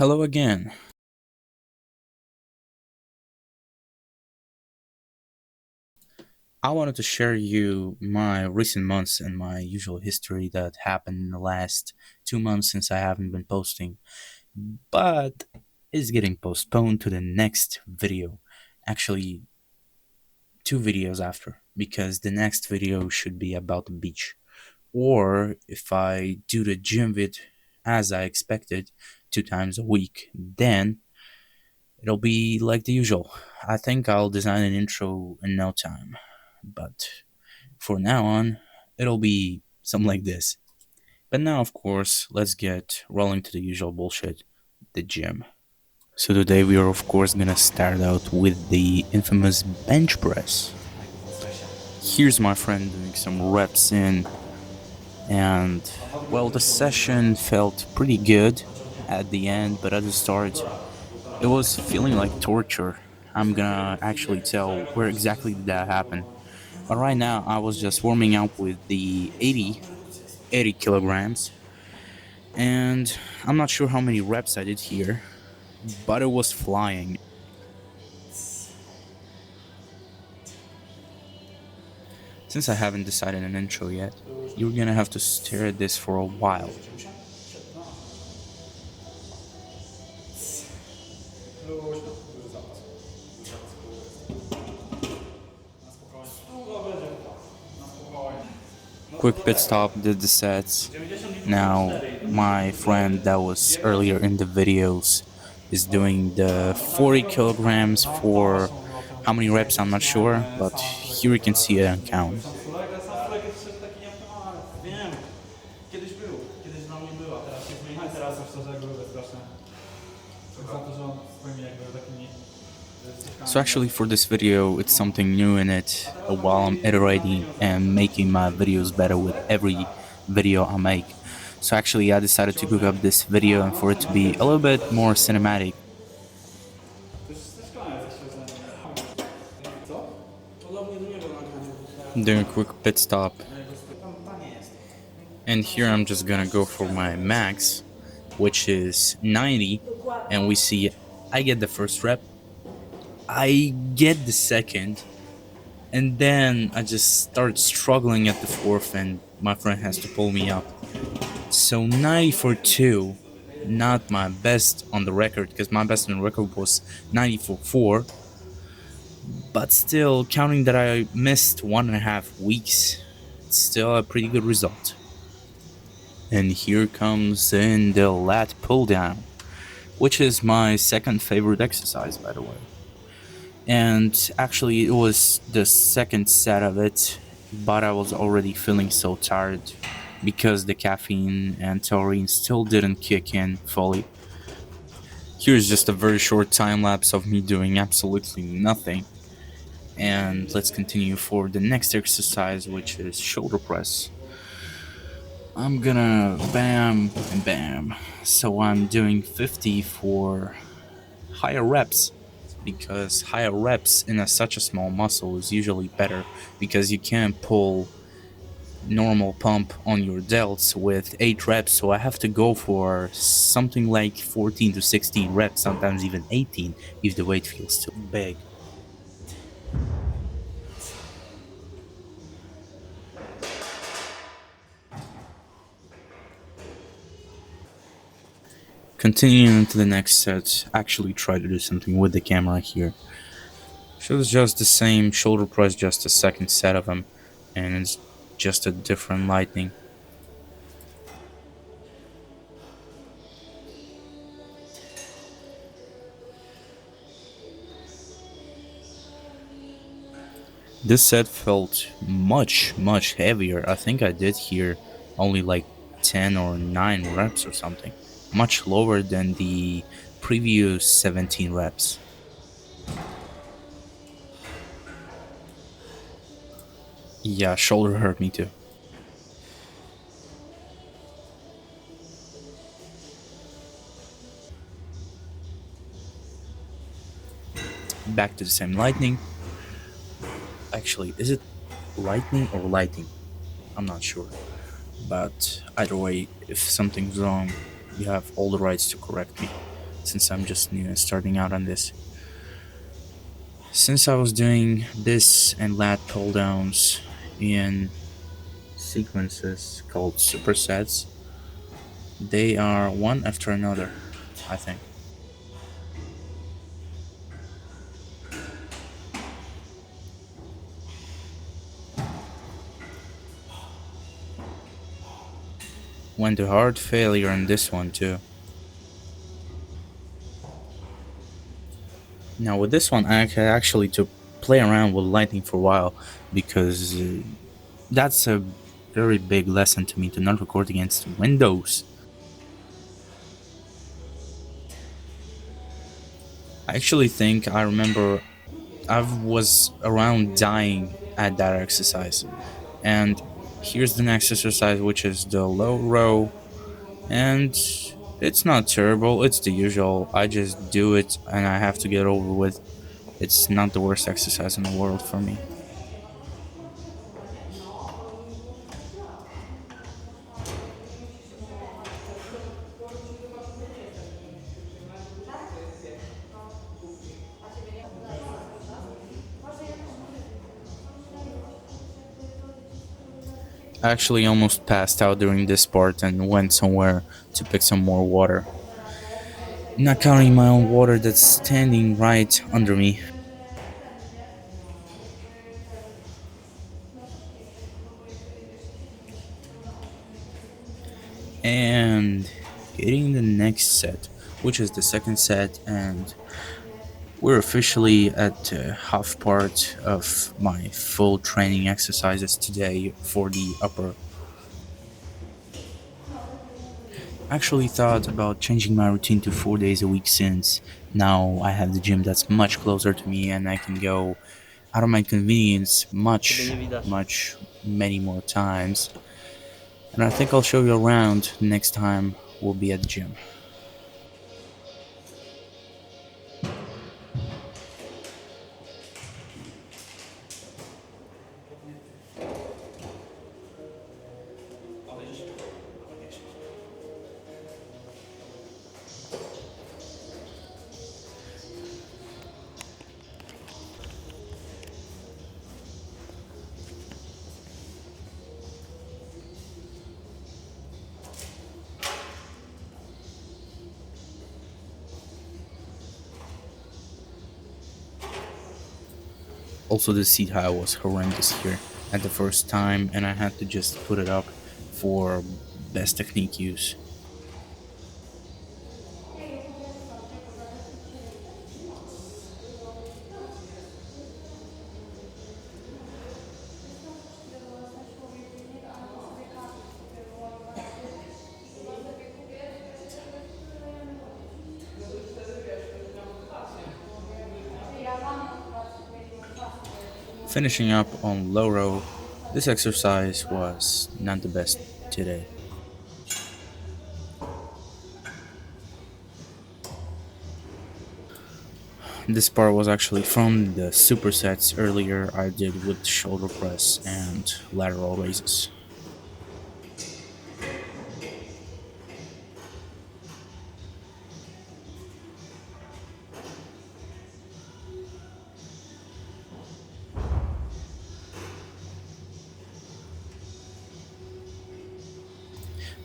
Hello again. I wanted to share you my recent months and my usual history that happened in the last 2 months since I haven't been posting, but is getting postponed to the next video. Actually, two videos after, because the next video should be about the beach. Or if I do the gym vid as I expected, 2 times a week, then it'll be like the usual. I think I'll design an intro in no time, but for now on, it'll be something like this. But now, of course, let's get rolling to the usual bullshit, the gym. So today we are of course gonna start out with the infamous bench press. Here's my friend doing some reps in, and well, the session felt pretty good at the end, but at the start, it was feeling like torture. I'm gonna actually tell where exactly did that happen. But right now, I was just warming up with the 80 kilograms, and I'm not sure how many reps I did here, but it was flying. Since I haven't decided an intro yet, you're gonna have to stare at this for a while. Quick pit stop, did the sets. Now, my friend that was earlier in the videos is doing the 40 kilograms for how many reps, I'm not sure, but here you can see it on count. So actually for this video, it's something new in it while I'm iterating and making my videos better with every video I make. So actually I decided to cook up this video and for it to be a little bit more cinematic. Doing a quick pit stop. And here I'm just gonna go for my max, which is 90, and we see I get the first rep, I get the second, and then I just start struggling at the fourth, and my friend has to pull me up. So 90 for 2, not my best on the record, because my best on the record was 90 for 4, but still, counting that I missed 1.5 weeks, it's still a pretty good result. And here comes in the lat pull down, which is my second favorite exercise, by the way. And actually, it was the second set of it, but I was already feeling so tired because the caffeine and taurine still didn't kick in fully. Here's just a very short time lapse of me doing absolutely nothing. And let's continue for the next exercise, which is shoulder press. I'm gonna bam and bam. So I'm doing 50 for higher reps because higher reps in such a small muscle is usually better because you can't pull normal pump on your delts with 8 reps, so I have to go for something like 14 to 16 reps, sometimes even 18 if the weight feels too big. Continuing to the next set, actually try to do something with the camera here. So it's just the same shoulder press, just a second set of them, and it's just a different lighting. This set felt much heavier. I think I did here only like 10 or 9 reps or something. Much lower than the previous 17 reps. Yeah, shoulder hurt me too. Back to the same lightning. Actually, is it lightning or lighting? I'm not sure. But either way, if something's wrong, you have all the rights to correct me. since I'm just new and starting out on this. Since I was doing this and lat pull downs in sequences called supersets, they are one after another, I think. Went to hard failure in this one too. Now with this one, I actually to play around with lighting for a while because that's a very big lesson to me to not record against Windows. I actually think I remember I was around dying at that exercise, and here's the next exercise, which is the low row, and it's not terrible. It's the usual. I just do it, and I have to get over with. It's not the worst exercise in the world for me. I actually almost passed out during this part and went somewhere to pick some more water. Not counting my own water that's standing right under me. And hitting the next set, which is the second set, and we're officially at the half part of my full training exercises today for the upper. Actually thought about changing my routine to 4 days a week since now I have the gym that's much closer to me and I can go out of my convenience much, many more times. And I think I'll show you around next time we'll be at the gym. Also, the seat height was horrendous here at the first time, and I had to just put it up for best technique use. Finishing up on low row, this exercise was not the best today. This part was actually from the supersets earlier I did with shoulder press and lateral raises.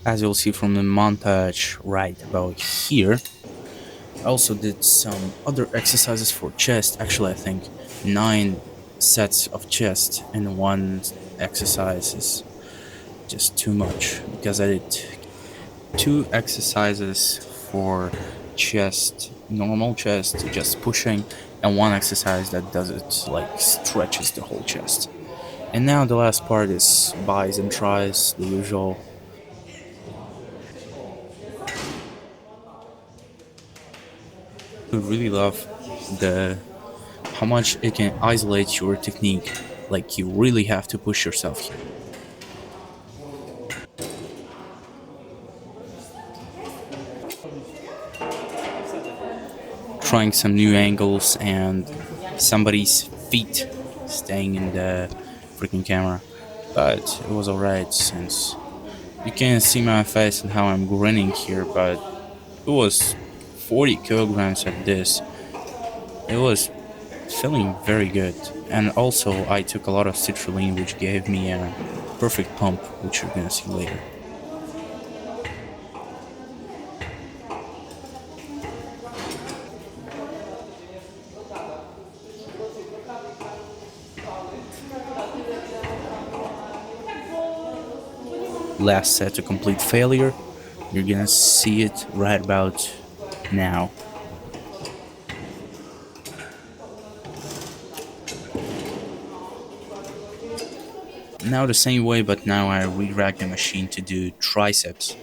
As you'll see from the montage right about here, I also did some other exercises for chest. Actually, I think 9 sets of chest in one exercise is just too much because I did 2 exercises for chest, normal chest, just pushing, and 1 exercise that does it like stretches the whole chest. And now the last part is bis and tris, the usual. I really love the how much it can isolate your technique. Like you really have to push yourself here. Trying some new angles and somebody's feet staying in the freaking camera. But it was alright since you can't see my face and how I'm grinning here, but it was 40 kilograms at this. It was feeling very good. And also, I took a lot of citrulline, which gave me a perfect pump, which you're gonna see later. Last set to complete failure. You're gonna see it right about now. Now the same way, but now I re-rack the machine to do triceps.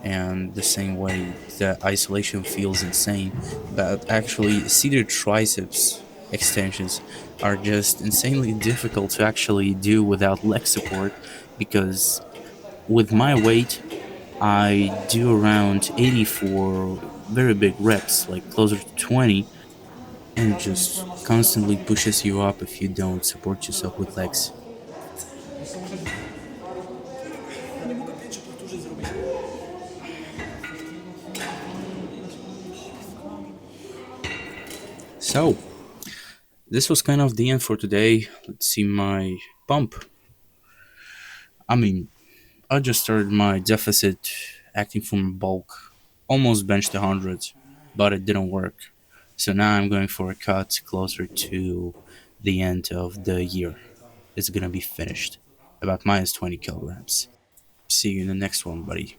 And the same way the isolation feels insane, but actually cedar triceps extensions are just insanely difficult to actually do without leg support, because with my weight I do around 80 for very big reps, like closer to 20, and it just constantly pushes you up if you don't support yourself with legs. So, this was kind of the end for today. Let's see my pump. I mean, I just started my deficit acting from bulk, almost benched 100, but it didn't work. So now I'm going for a cut closer to the end of the year. It's gonna be finished, about minus 20 kilograms. See you in the next one, buddy.